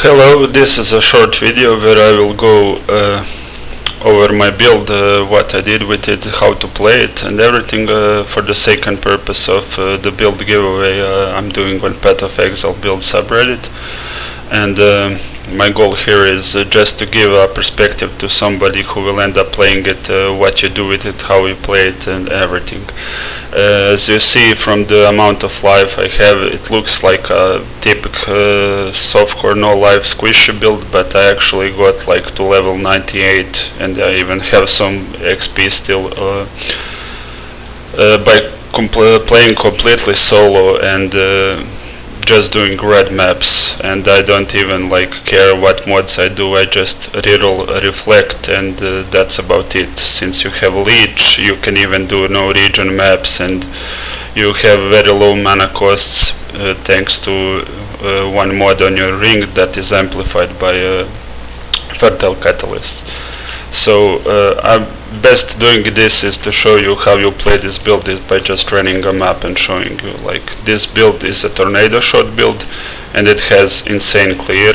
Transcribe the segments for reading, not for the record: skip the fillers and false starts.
Hello, this is a short video where I will go over my build, what I did with it, how to play it and everything for the sake and purpose of the build giveaway I'm doing on Path of Exile build subreddit. And my goal here is just to give a perspective to somebody who will end up playing it, what you do with it, how you play it and everything. As you see from the amount of life I have, it looks like a typical softcore no life squishy build, but I actually got like to level 98 and I even have some XP still by playing completely solo and just doing red maps, and I don't even care what mods I do. I just reroll, reflect, and that's about it. Since you have leech, you can even do no region maps, and you have very low mana costs thanks to one mod on your ring that is amplified by fertile catalyst. So best doing this is to show you how you play this build is by just running a map and showing you this build is a tornado shot build and it has insane clear.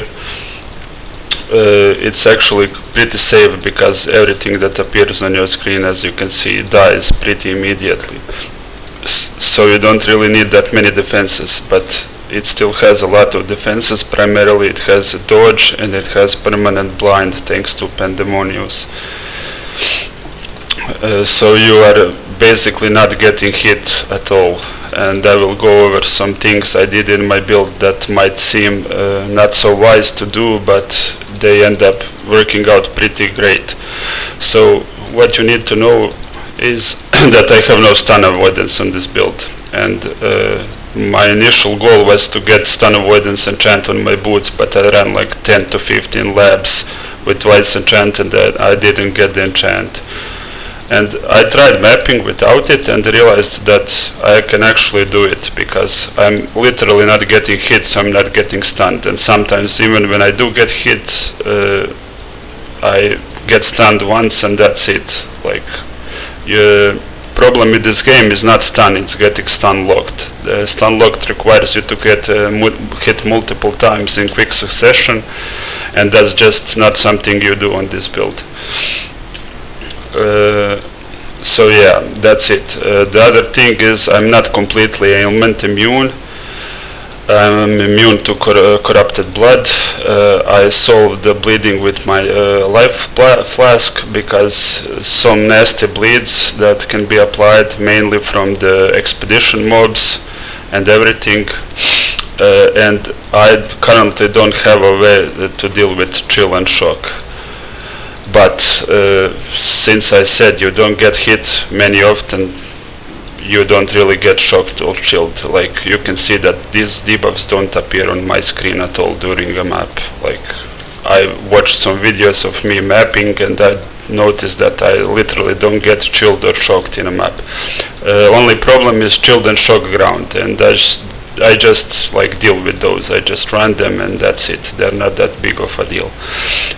It's actually pretty safe because everything that appears on your screen, as you can see, dies pretty immediately. So you don't really need that many defenses, but it still has a lot of defenses. Primarily it has a dodge and it has permanent blind thanks to Pandemonius. So you are basically not getting hit at all, and I will go over some things I did in my build that might seem not so wise to do, but they end up working out pretty great. So what you need to know is that I have no stun avoidance on this build, and my initial goal was to get stun avoidance enchant on my boots, but I ran like 10 to 15 labs with twice enchant and I didn't get the enchant. And I tried mapping without it and realized that I can actually do it because I'm literally not getting hit, so I'm not getting stunned. And sometimes even when I do get hit, I get stunned once and that's it. Problem with this game is not stun, it's getting stun locked. Stun locked requires you to get hit multiple times in quick succession, and that's just not something you do on this build. So yeah, that's it. The other thing is I'm not completely ailment immune. I'm immune to corrupted blood. I solved the bleeding with my life flask because some nasty bleeds that can be applied mainly from the expedition mobs and everything. And I currently don't have a way to deal with chill and shock. But since I said you don't get hit many often, you don't really get shocked or chilled. You can see that these debuffs don't appear on my screen at all during a map. I watched some videos of me mapping and I noticed that I literally don't get chilled or shocked in a map. Only problem is chilled and shock ground, and I just deal with those. I just run them and that's it. They're not that big of a deal.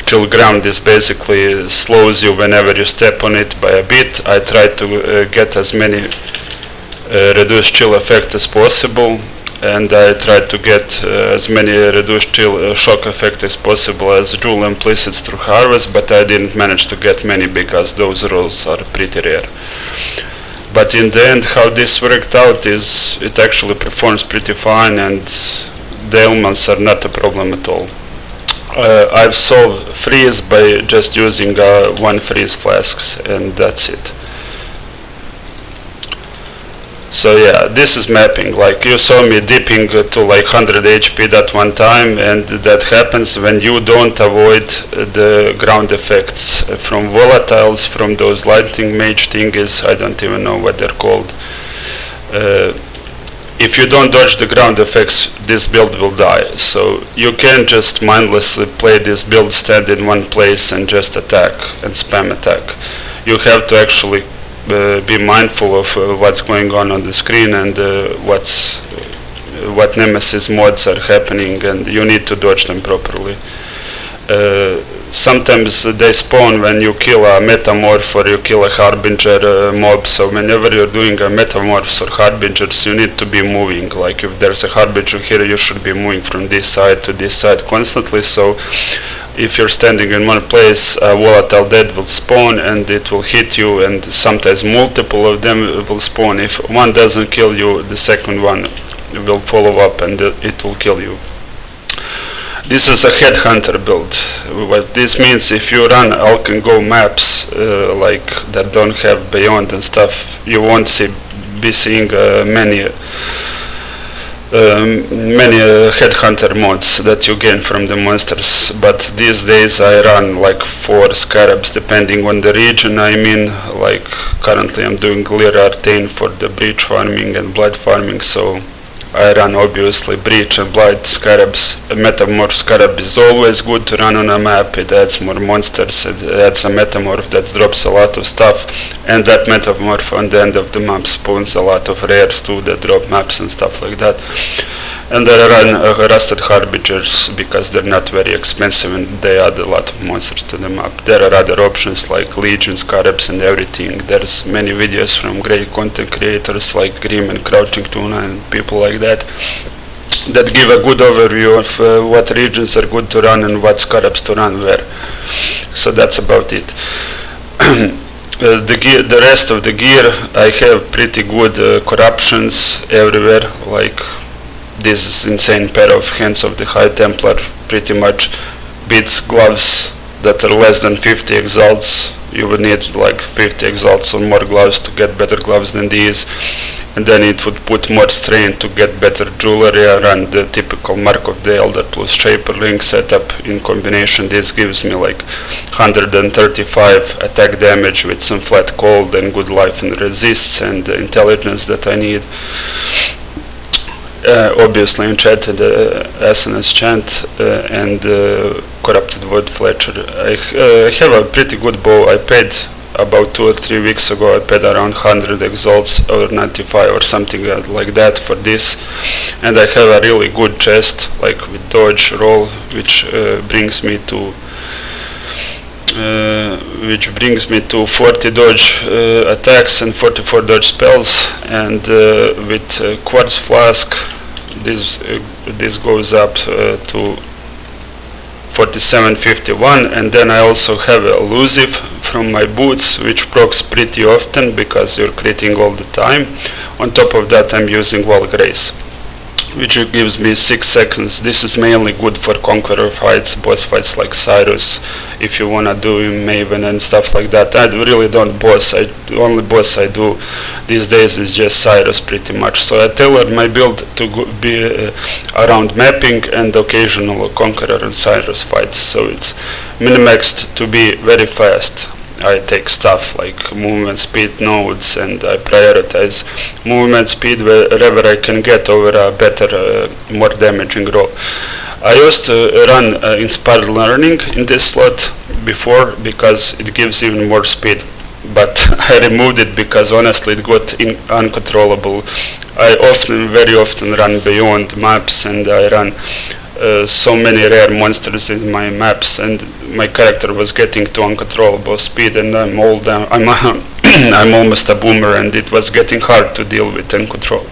Chill ground is basically slows you whenever you step on it by a bit. I try to get as many reduced chill effect as possible, and I tried to get as many reduced chill shock effect as possible as Jewel implicits through Harvest, but I didn't manage to get many because those rolls are pretty rare. But in the end, how this worked out is it actually performs pretty fine and the ailments are not a problem at all. I've solved freeze by just using one freeze flask and that's it. So yeah, this is mapping. You saw me dipping to 100 HP that one time, and that happens when you don't avoid the ground effects from volatiles, from those lightning mage thingies. I don't even know what they're called. If you don't dodge the ground effects, this build will die. So you can't just mindlessly play this build, stand in one place and just attack and spam attack. You have to actually be mindful of what's going on the screen and what nemesis mods are happening, and you need to dodge them properly. sometimes they spawn when you kill a metamorph or you kill a harbinger mob. So whenever you're doing a metamorphs or harbingers, you need to be moving. Like if there's a harbinger here, you should be moving from this side to this side constantly. So if you're standing in one place, a volatile dead will spawn and it will hit you, and sometimes multiple of them will spawn. If one doesn't kill you, the second one will follow up and it will kill you. This is a headhunter build. What this means, if you run Alk-and-Go maps like that don't have beyond and stuff, you won't be seeing many headhunter mods that you gain from the monsters. But these days I run like 4 scarabs depending on the region. I mean, like currently I'm doing Leer Artane for the breach farming and blood farming, so I run obviously breach and blight scarabs. A metamorph scarab is always good to run on a map. It adds more monsters, it adds a metamorph that drops a lot of stuff, and that metamorph on the end of the map spawns a lot of rares too that drop maps and stuff like that. And I run rusted harbingers because they're not very expensive and they add a lot of monsters to the map. There are other options like legion scarabs and everything. There's many videos from great content creators like Grim and Crouching Tuna and people like that give a good overview of what regions are good to run and what scarabs to run where. So that's about it. The rest of the gear, I have pretty good corruptions everywhere, like this insane pair of Hands of the High Templar pretty much beats gloves that are less than 50 exalts. You would need like 50 exalts or more gloves to get better gloves than these, and then it would put more strain to get better jewelry. I run the typical Mark of the Elder plus Shaper Link setup. In combination, this gives me like 135 attack damage with some flat cold and good life and resists and the intelligence that I need. Obviously enchanted SNS chant and corrupted wood fletcher. I have a pretty good bow. I paid about 2 or 3 weeks ago, I paid around 100 exalts or 95 or something like that for this, and I have a really good chest like with dodge roll, which brings me to 40 dodge attacks and 44 dodge spells, and with quartz flask this goes up to 4751, and then I also have elusive from my boots, which procs pretty often because you're critting all the time. On top of that, I'm using Wall Grace, which gives me 6 seconds. This is mainly good for Conqueror fights, boss fights like Cyrus, if you wanna do Maven and stuff like that. I really don't boss. The only boss I do these days is just Cyrus pretty much. So I tailored my build to be around mapping and occasional Conqueror and Cyrus fights. So it's min-maxed to be very fast. I take stuff like movement speed nodes and I prioritize movement speed wherever I can get over a better, more damaging roll. I used to run Inspired Learning in this slot before because it gives even more speed, but I removed it because honestly it got uncontrollable. I very often run beyond maps and I run so many rare monsters in my maps, and my character was getting to uncontrollable speed, and I'm almost a boomer, and it was getting hard to deal with and control.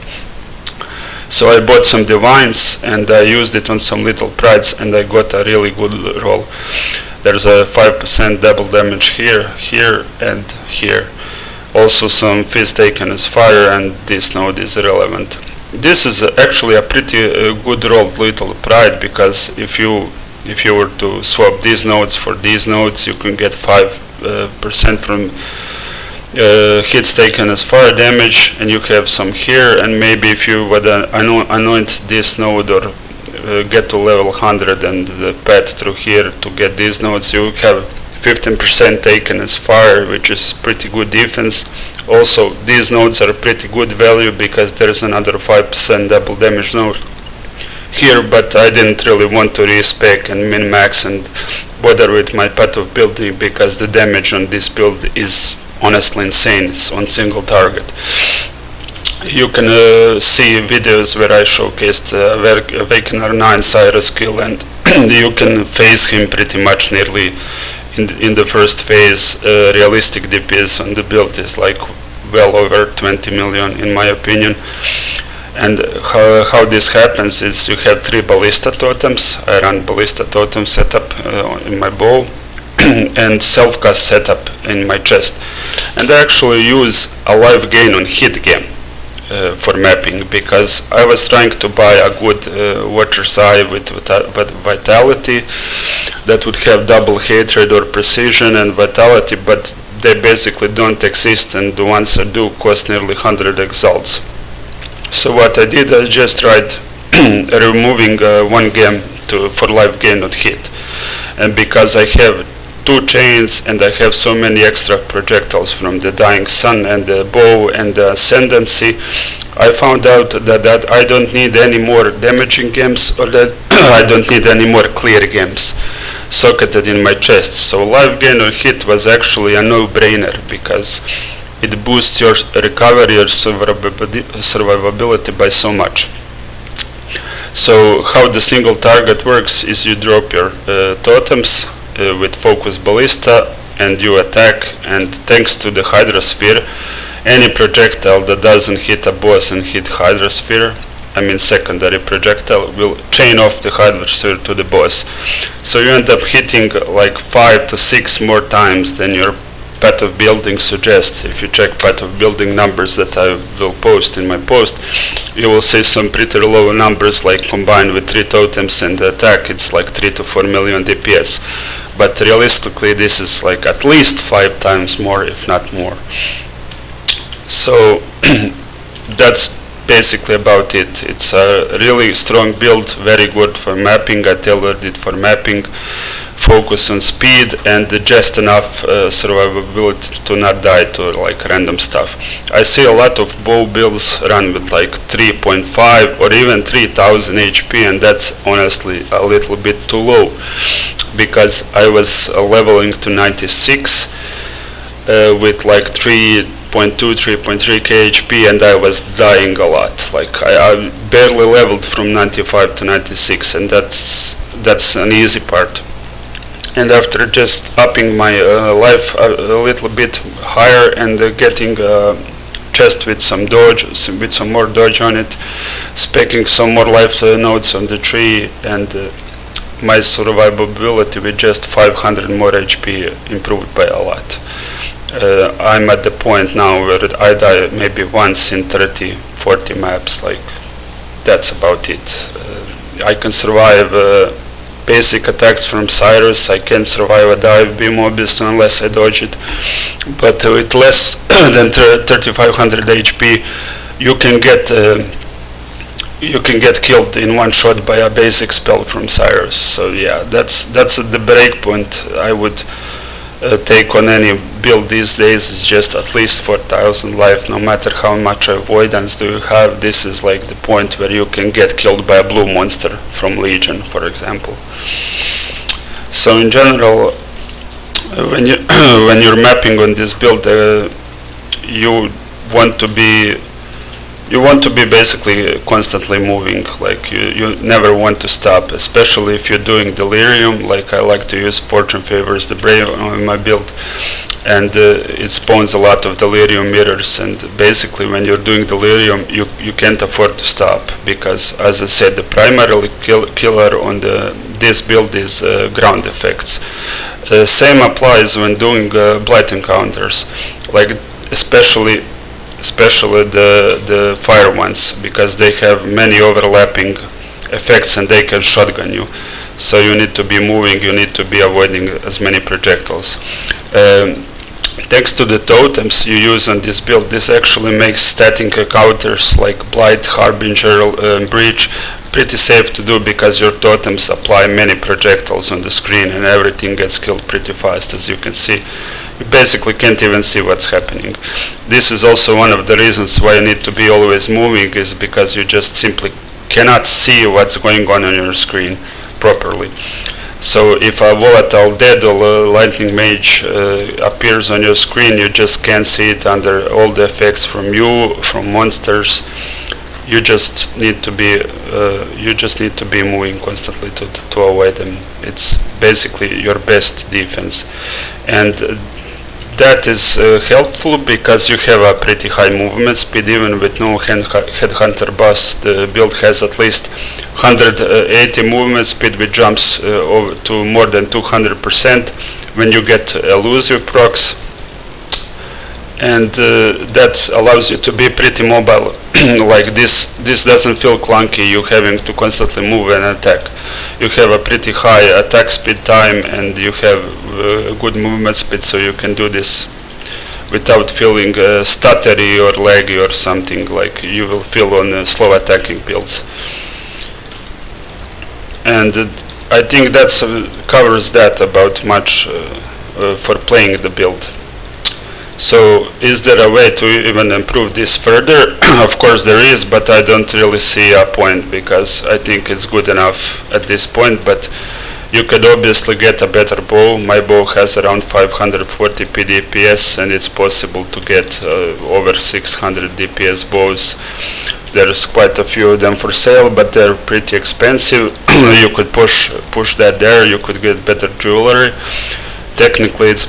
So I bought some divines and I used it on some little prides, and I got a really good roll. There's a 5% double damage here, here, and here. Also some fizz taken as fire, and this node is irrelevant. This is actually a pretty good rolled little pride, because if you were to swap these nodes for these nodes, you can get 5% from hits taken as fire damage, and you have some here, and maybe if you would anoint this node or get to level 100 and the path through here to get these nodes, you have 15% taken as fire, which is pretty good defense. Also, these nodes are pretty good value because there's another 5% double damage node here, but I didn't really want to respec and min-max and bother with my path of building because the damage on this build is honestly insane. It's on single target. You can see videos where I showcased Awakener 9 Cyrus skill, and you can phase him pretty much nearly in the first phase. Realistic DPS on the build is like well over 20 million in my opinion. And how this happens is you have 3 ballista totems. I run ballista totem setup in my bow and self-cast setup in my chest. And I actually use a life gain on hit game for mapping, because I was trying to buy a good Watcher's Eye with vitality that would have double hatred or precision and vitality, but they basically don't exist, and the ones that do cost nearly 100 exalts. So what I did, I just tried removing 1 game for life gain on hit, and because I have 2 chains and I have so many extra projectiles from the Dying Sun and the bow and the Ascendancy, I found out that I don't need any more damaging games, or that I don't need any more clear games socketed in my chest. So life gain on hit was actually a no-brainer, because it boosts your recovery or survivability by so much. So how the single target works is you drop your totems with focus ballista and you attack, and thanks to the Hydrosphere, any projectile that doesn't hit a boss and hit Hydrosphere, I mean secondary projectile, will chain off the Hydrosphere to the boss. So you end up hitting like 5 to 6 more times than your path of building suggests. If you check path of building numbers that I will post in my post, you will see some pretty low numbers, like combined with 3 totems and the attack, it's like 3 to 4 million DPS. But realistically this is like at least 5 times more, if not more. So that's basically about it. It's a really strong build, very good for mapping. I tailored it for mapping, focus on speed, and just enough survivability to not die to like random stuff. I see a lot of bow builds run with like 3.5 or even 3000 HP, and that's honestly a little bit too low, because I was leveling to 96 with like 3.2, 3.3k HP, and I was dying a lot. Like I barely leveled from 95 to 96, and that's an easy part. And after just upping my life a little bit higher and getting chest with some dodge, with some more dodge on it, specking some more life nodes on the tree, and my survivability with just 500 more HP improved by a lot. I'm at the point now where I die maybe once in 30, 40 maps, like that's about it. I can survive basic attacks from Cyrus. I can survive a dive beam obviously unless I dodge it, but with less than 3500 HP you can get killed in one shot by a basic spell from Cyrus. So yeah, that's the break point I would take on any build these days. Is just at least 4000 life, no matter how much avoidance do you have. This is like the point where you can get killed by a blue monster from Legion, for example. So in general, when you when you're mapping on this build, you want to be basically constantly moving. Like you never want to stop, especially if you're doing delirium. Like I like to use Fortune Favors the Brave in my build, and it spawns a lot of delirium mirrors, and basically when you're doing delirium you can't afford to stop, because as I said, the primary killer on this build is ground effects. Same applies when doing blight encounters, like especially the fire ones, because they have many overlapping effects and they can shotgun you. So you need to be moving, you need to be avoiding as many projectiles. Thanks to the totems you use on this build, this actually makes static encounters like Blight, Harbinger, Breach pretty safe to do, because your totems apply many projectiles on the screen and everything gets killed pretty fast. As you can see, you basically can't even see what's happening. This is also one of the reasons why you need to be always moving, is because you just simply cannot see what's going on your screen properly. So if a volatile dead or lightning mage appears on your screen, you just can't see it under all the effects from you, from monsters. You just need to be You just need to be moving constantly to avoid them. It's basically your best defense, and that is helpful because you have a pretty high movement speed. Even with no headhunter boss, the build has at least 180 movement speed, which jumps over to more than 200% when you get elusive procs, and that allows you to be pretty mobile. Like this doesn't feel clunky, you having to constantly move and attack. You have a pretty high attack speed time, and you have good movement speed, so you can do this without feeling stuttery or laggy or something like you will feel on slow attacking builds. And I think that covers that about much for playing the build. So is there a way to even improve this further? Of course there is, but I don't really see a point because I think it's good enough at this point. But you could obviously get a better bow. My bow has around 540 PDPS, and it's possible to get over 600 DPS bows. There's quite a few of them for sale, but they're pretty expensive. You could push that there. You could get better jewelry. Technically it's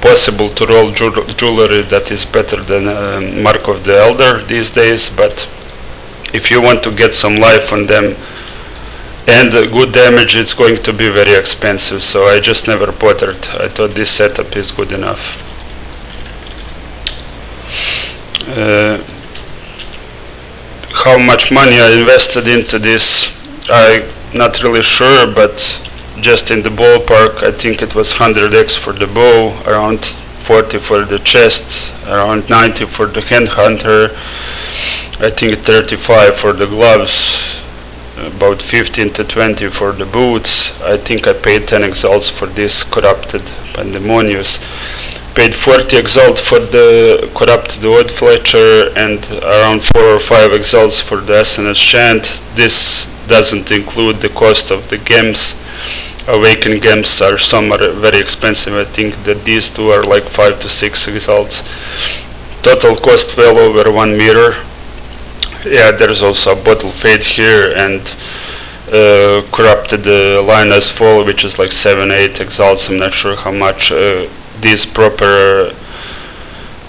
possible to roll jewelry that is better than Mark of the Elder these days, but if you want to get some life on them and good damage, it's going to be very expensive, so I just never bothered. I thought this setup is good enough. How much money I invested into this, I'm not really sure, but just in the ballpark, I think it was 100x for the bow, around 40 for the chest, around 90 for the handhunter, I think 35 for the gloves, about 15 to 20 for the boots. I think I paid 10 exalts for this corrupted Pandemonius, paid 40 exalt for the corrupted Wood Fletcher, and around 4 or 5 exalts for the SNS Chant. This doesn't include the cost of the gems. Awakened gems are some are very expensive. I think that these two are like 5 to 6 exalts. Total cost well over 1 meter. Yeah, there's also a bottle fade here, and corrupted Lioness Fall, which is like 7-8 exalts. I'm not sure how much. These proper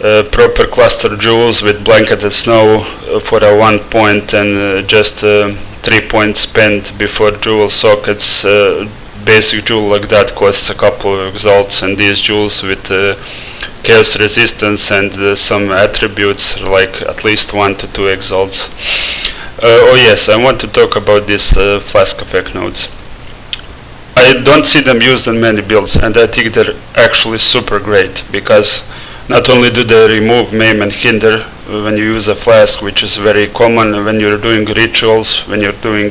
cluster jewels with blanketed snow for a 1 point, and just 3 points spent before jewel sockets. Basic jewel like that costs a couple of exalts, and these jewels with chaos resistance and some attributes are like at least 1 to 2 exalts. Oh yes, I want to talk about these flask effect nodes. I don't see them used in many builds, and I think they're actually super great, because not only do they remove maim and hinder when you use a flask, which is very common when you're doing rituals, when you're doing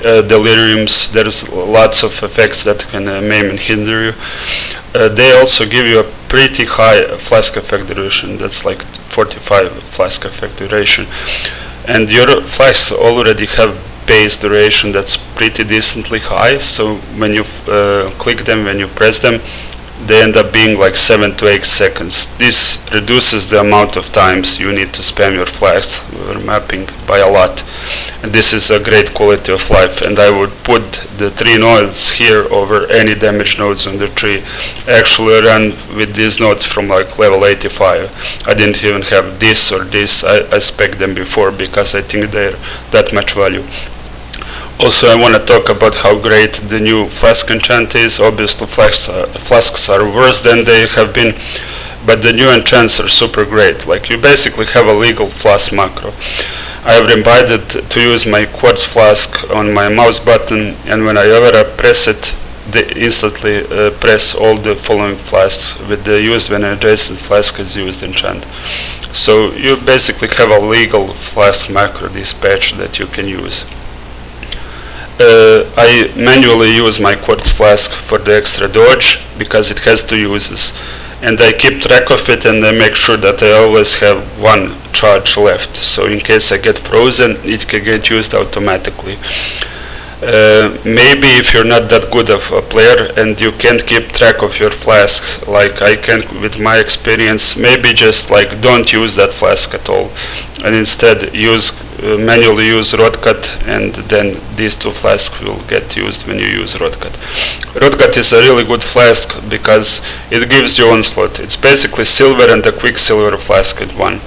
deliriums, there's lots of effects that can maim and hinder you. They also give you a pretty high flask effect duration, that's like 45 flask effect duration. And your flasks already have base duration that's pretty decently high, so when you click them, when you press them, they end up being like 7 to 8 seconds. This reduces the amount of times you need to spam your flags mapping by a lot, and this is a great quality of life. And I would put the 3 nodes here over any damage nodes on the tree. I actually ran with these nodes from like level 85. I didn't even have this or this. I spec'd them before because I think they're that much value. Also, I want to talk about how great the new flask enchant is. Obviously, flasks are worse than they have been, but the new enchants are super great. Like, you basically have a legal flask macro. I have reminded to use my quartz flask on my mouse button, and whenever I press it, they instantly press all the following flasks with the used when an adjacent flask is used enchant. So you basically have a legal flask macro dispatch that you can use. I manually use my quartz flask for the extra dodge because it has 2 uses, and I keep track of it, and I make sure that I always have 1 charge left, so in case I get frozen it can get used automatically. Maybe if you're not that good of a player and you can't keep track of your flasks like I can with my experience, maybe just like don't use that flask at all, and instead use manually use rod cut, and then these two flasks will get used when you use rod cut. Rod cut is a really good flask because it gives you onslaught. It's basically silver and a quicksilver flask in one.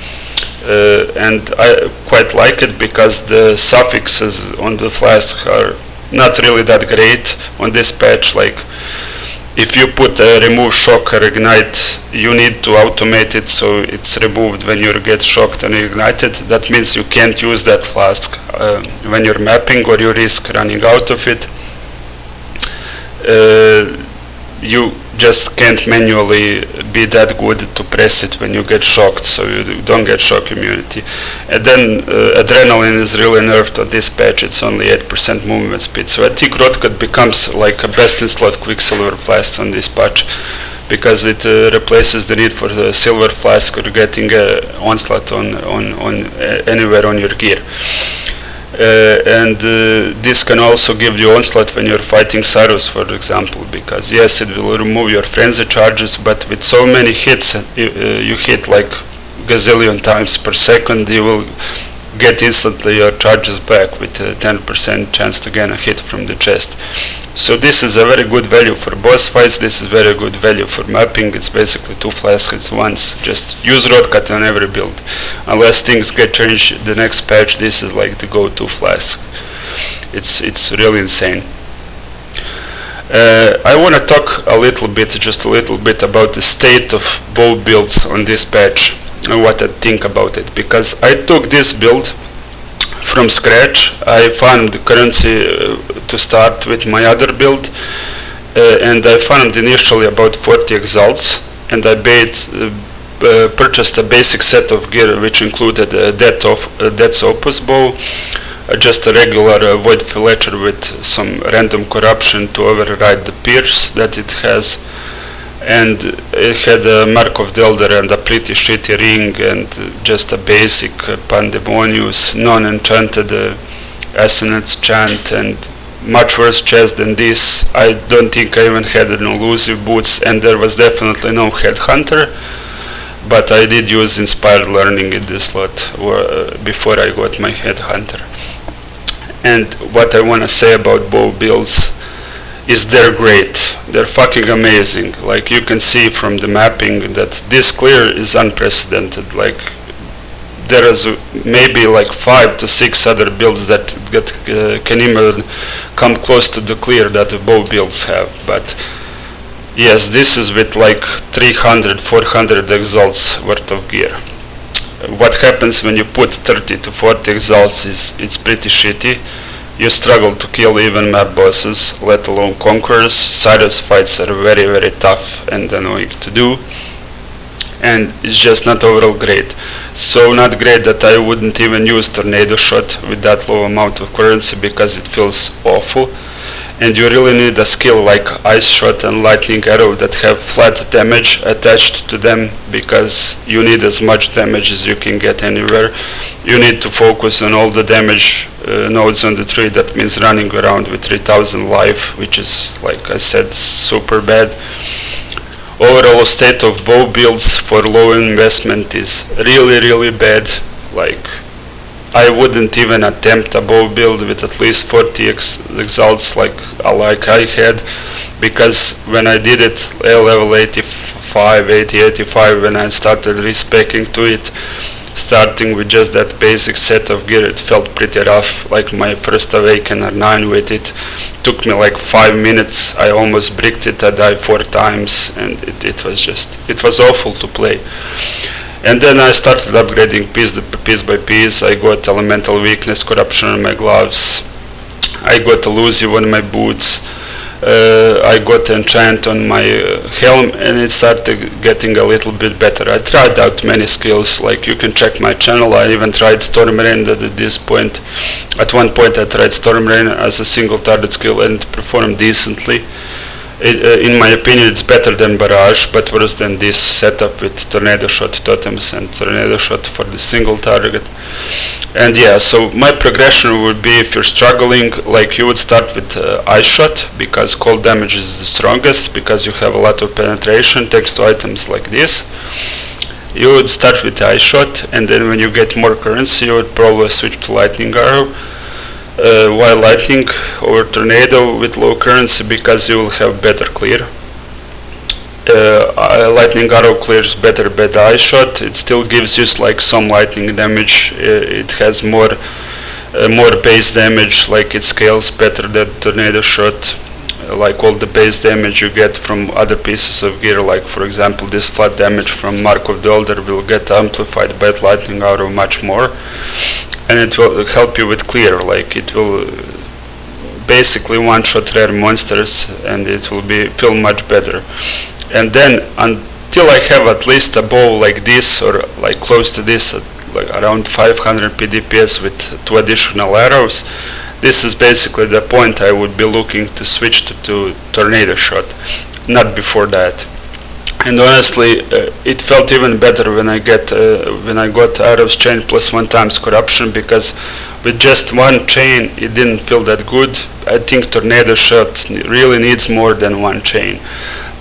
And I quite like it because the suffixes on the flask are not really that great on this patch. Like, if you put a remove shock or ignite, you need to automate it so it's removed when you get shocked and ignited. That means you can't use that flask when you're mapping, or you risk running out of it. You just can't manually be that good to press it when you get shocked, so you don't get shock immunity. And then adrenaline is really nerfed on this patch. It's only 8% movement speed. So I think rod cut becomes like a best in slot quicksilver flask on this patch, because it replaces the need for the silver flask or getting onslaught on anywhere on your gear. And this can also give you onslaught when you're fighting Cyrus, for example, because yes, it will remove your frenzy charges, but with so many hits, you hit like gazillion times per second, you will get instantly your charges back with a 10% chance to gain a hit from the chest. So this is a very good value for boss fights. This is very good value for mapping. It's basically two flasks at once. Just use rod cut on every build. Unless things get changed the next patch, this is like the go-to flask. It's really insane. I want to talk just a little bit about the state of bow builds on this patch and what I think about it, because I took this build from scratch. I found the currency to start with my other build, and I found initially about 40 exalts, and I purchased a basic set of gear which included a Death's Opus bow, just a regular Void Fletcher with some random corruption to override the pierce that it has, and it had a Mark of the Elder and a pretty shitty ring, and just a basic Pandemonius non-enchanted Assonance chant, and much worse chest than this. I don't think I even had an elusive boots, and there was definitely no Headhunter, but I did use Inspired Learning in this slot before I got my Headhunter. And what I want to say about bow builds is they're great. They're fucking amazing. Like, you can see from the mapping that this clear is unprecedented. Like, there is maybe like 5 to 6 other builds that can even come close to the clear that the bow builds have. But yes, this is with like 300, 400 exalts worth of gear. What happens when you put 30 to 40 exalts is it's pretty shitty. You struggle to kill even map bosses, let alone conquerors. Cyrus fights are very, very tough and annoying to do, and it's just not overall great. So not great that I wouldn't even use Tornado Shot with that low amount of currency, because it feels awful. And you really need a skill like Ice Shot and Lightning Arrow that have flat damage attached to them, because you need as much damage as you can get anywhere. You need to focus on all the damage nodes on the tree. That means running around with 3000 life, which is, like I said, super bad. Overall state of bow builds for low investment is really, really bad. Like, I wouldn't even attempt a bow build with at least 40 exalts like I had, because when I did it level 85, 80, 85, when I started respecing to it, starting with just that basic set of gear, it felt pretty rough. Like my first Awakener 9 with it took me like 5 minutes. I almost bricked it. I died 4 times, and it was awful to play. And then I started upgrading piece by piece. I got Elemental Weakness, Corruption on my gloves. I got Elusive on my boots. I got Enchant on my helm, and it started getting a little bit better. I tried out many skills, like you can check my channel. I even tried Storm Rain at this point. At one point I tried Storm Rain as a single target skill, and it performed decently. In my opinion, it's better than Barrage, but worse than this setup with Tornado Shot totems and Tornado Shot for the single target. And yeah, so my progression would be, if you're struggling, like you would start with Ice Shot, because cold damage is the strongest, because you have a lot of penetration thanks to items like this. you would start with eye shot, and then when you get more currency, you would probably switch to lightning arrow. While lightning or tornado with low currency, because you will have better clear. Lightning arrow clears better bad eye shot. It still gives you like some lightning damage. It has more base damage, like it scales better than tornado shot. Like all the base damage you get from other pieces of gear, like for example this flat damage from Mark of the Elder will get amplified by lightning arrow much more, and it will help you with clear. Like it will basically one-shot rare monsters, and it will feel much better. And then until I have at least a bow like this, or like close to this, like around 500 PDPS with 2 additional arrows, this is basically the point I would be looking to switch to tornado shot, not before that. And honestly, it felt even better when I got arrows chain plus 1 times corruption, because with just 1 chain it didn't feel that good. I think tornado shot really needs more than 1 chain.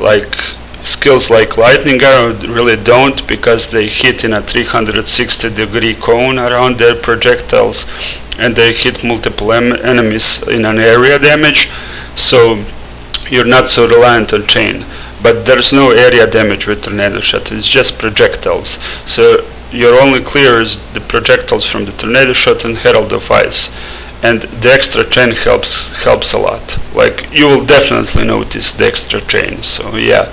Like skills like lightning arrow really don't, because they hit in a 360-degree cone around their projectiles, and they hit multiple enemies in an area damage, so you're not so reliant on chain. But there's no area damage with tornado shot, it's just projectiles. So your only clear is the projectiles from the tornado shot and Herald of Ice. And the extra chain helps a lot. Like you will definitely notice the extra chain. So yeah,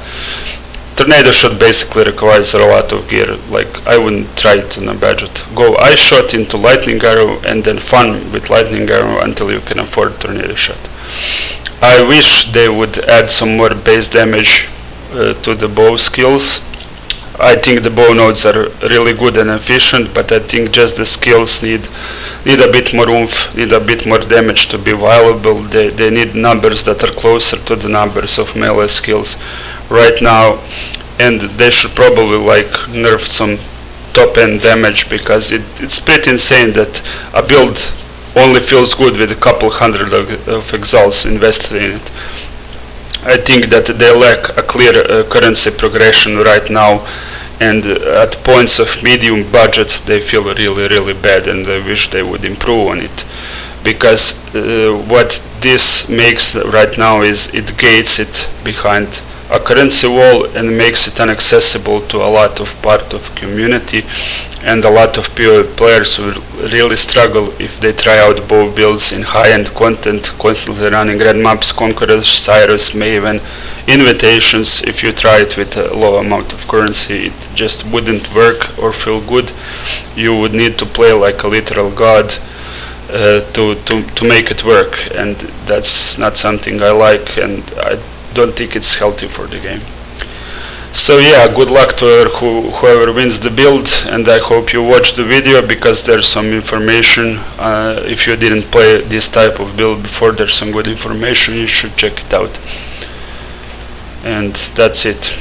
tornado shot basically requires a lot of gear. Like I wouldn't try it on a budget. Go eye shot into lightning arrow, and then fun with lightning arrow until you can afford tornado shot. I wish they would add some more base damage to the bow skills. I think the bow nodes are really good and efficient, but I think just the skills need a bit more oomph, need a bit more damage to be viable. They need numbers that are closer to the numbers of melee skills right now, and they should probably like nerf some top end damage, because it's pretty insane that a build only feels good with a couple hundred of exalts invested in it. I think that they lack a clear currency progression right now, and at points of medium budget they feel really bad, and I wish they would improve on it, because what this makes right now is it gates it behind a currency wall and makes it inaccessible to a lot of part of community, and a lot of PoE players will really struggle if they try out bow builds in high-end content, constantly running red maps, Conquerors, Cyrus, Maven, Invitations. If you try it with a low amount of currency, it just wouldn't work or feel good. You would need to play like a literal god to make it work, and that's not something I like, and I don't think it's healthy for the game. So yeah, good luck to whoever wins the build, and I hope you watch the video, because there's some information. If you didn't play this type of build before, there's some good information, you should check it out. And that's it.